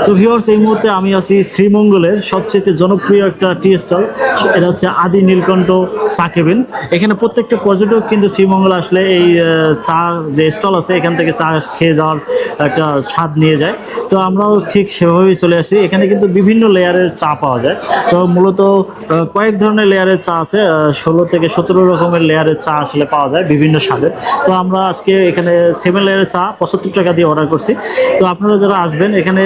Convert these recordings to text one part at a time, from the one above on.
তো ভিউয়ার্স, এই মুহূর্তে আমি আছি শ্রীমঙ্গলের সবচেয়ে জনপ্রিয় একটা টি স্টল। এটা হচ্ছে আদি নীলকণ্ঠ চা কেবিন। এখানে প্রত্যেকটা পর্যটক কিন্তু শ্রীমঙ্গল আসলে এই চা যে স্টল আছে এখান থেকে চা খেয়ে যাওয়ার একটা স্বাদ নিয়ে যায়। তো আমরাও ঠিক সেভাবেই চলে আসি। এখানে কিন্তু বিভিন্ন লেয়ারের চা পাওয়া যায়। তো মূলত কয়েক ধরনের লেয়ারের চা আছে, 16 থেকে 17 রকমের লেয়ারের চা আসলে পাওয়া যায় বিভিন্ন স্বাদের। তো আমরা আজকে এখানে 7 লেয়ারের চা 75 টাকা দিয়ে অর্ডার করছি। তো আপনারা যারা আসবেন এখানে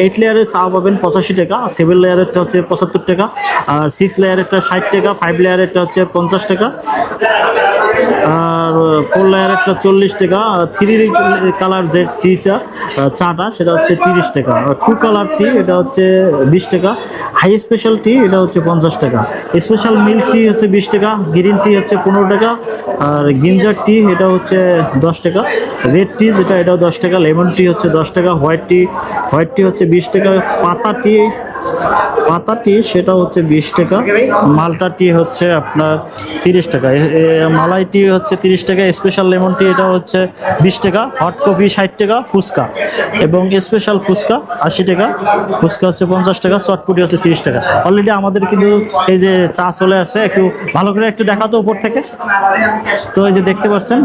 8 লেয়ারের চা পাবেন 85 টাকা, 7 লেয়ারেরটা হচ্ছে 75 টাকা, আর 6 লেয়ারেরটা 60 টাকা, 5 লেয়ারেরটা হচ্ছে 50 টাকা, আর 4 লেয়ারেরটা 40 টাকা, 3 কালার যে টি চাটা সেটা হচ্ছে 30 টাকা, আর 2 কালার টি এটা হচ্ছে 20 টাকা, হাই স্পেশাল টি এটা হচ্ছে 50 টাকা, স্পেশাল মিল্ক টি হচ্ছে 20 টাকা, গ্রিন টি হচ্ছে 15 টাকা, আর গিঞ্জার টি এটা হচ্ছে 10 টাকা, রেড টি যেটা এটাও 10 টাকা, লেমন টি হচ্ছে 10 টাকা, হোয়াইট টি হচ্ছে 20 টাকা, পাতা টি সেটা হচ্ছে 20 টাকা, মালটা টি হচ্ছে আপনার 30 টাকা, মালাই টি হচ্ছে 30 টাকা, স্পেশাল লেমন টি এটা হচ্ছে 20 টাকা, হট কফি 60 টাকা, ফুচকা এবং স্পেশাল ফুচকা 80 টাকা, ফুচকা হচ্ছে 50 টাকা, চটপটি হচ্ছে 30 টাকা। অলরেডি আমাদের কিন্তু এই যে চা চলে আসছে, একটু ভালো করে একটু দেখাতো উপর থেকে। তো এই যে দেখতে পাচ্ছেন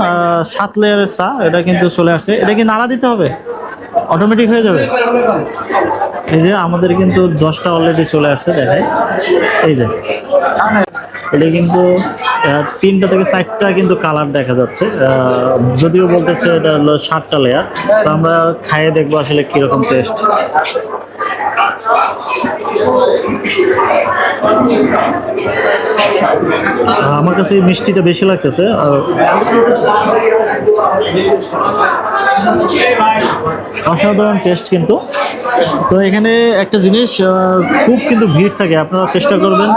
7 লেয়ারের চা এটা কিন্তু চলে আসছে। এটা কি নাড়া দিতে হবে, অটোমেটিক হয়ে যাবে? এই যে আমাদের কিন্তু 10টা অলরেডি চলে আসছে, দেখাই এই যে এটা কিন্তু 3টা থেকে 4টা কিন্তু কালার দেখা যাচ্ছে, যদিও বলতেছে এটা হলো 7টা লেয়ার। তো আমরা খাইয়ে দেখবো আসলে কিরকম টেস্ট। আমার কাছে এই মিষ্টিটা বেশি লাগতেছে। অসাধারণ টেস্ট কিন্তু। তো এখানে একটা জিনিস, খুব কিন্তু ভিড় থাকে। আপনারা চেষ্টা করবেন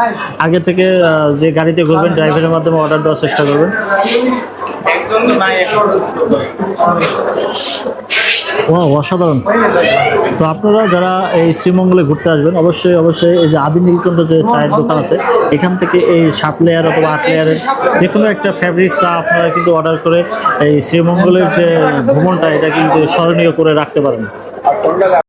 আগে থেকে যে গাড়িতে ঘুরবেন ড্রাইভারের মাধ্যমে অর্ডার দেওয়ার চেষ্টা করবেন। ও অসাধারণ। তো আপনারা যারা এই শ্রীমঙ্গলে ঘুরতে আসবেন অবশ্যই এই যে আদি নীলকণ্ঠ যে চায়ের দোকান আছে এখান থেকে এই 7 লেয়ার অথবা 8 লেয়ারের যে কোনো একটা ফেভারিট চা আপনারা কিন্তু অর্ডার করে এই শ্রীমঙ্গলের যে ভ্রমণটা এটা কিন্তু স্মরণীয় করে রাখতে পারেন।